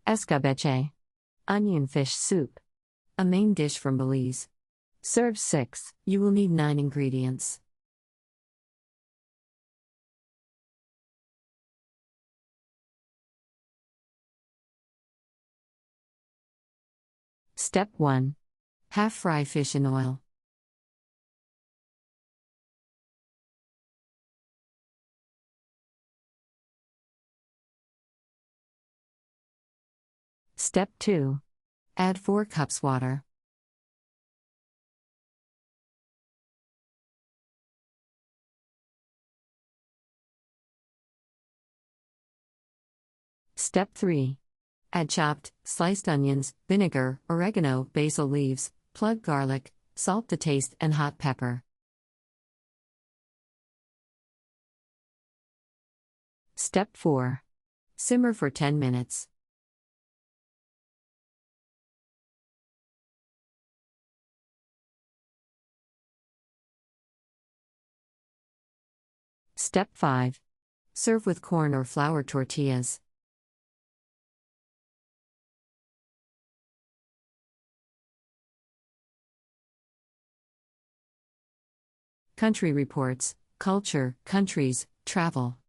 Escabeche. Onion fish soup. A main dish from Belize. Serve 6. You will need 9 ingredients. Step 1. Half fry fish in oil. Step 2. Add 4 cups water. Step 3. Add chopped, sliced onions, vinegar, oregano, basil leaves, plug garlic, salt to taste, and hot pepper. Step 4. Simmer for 10 minutes. Step 5. Serve with corn or flour tortillas. Country Reports, Culture, Countries, Travel.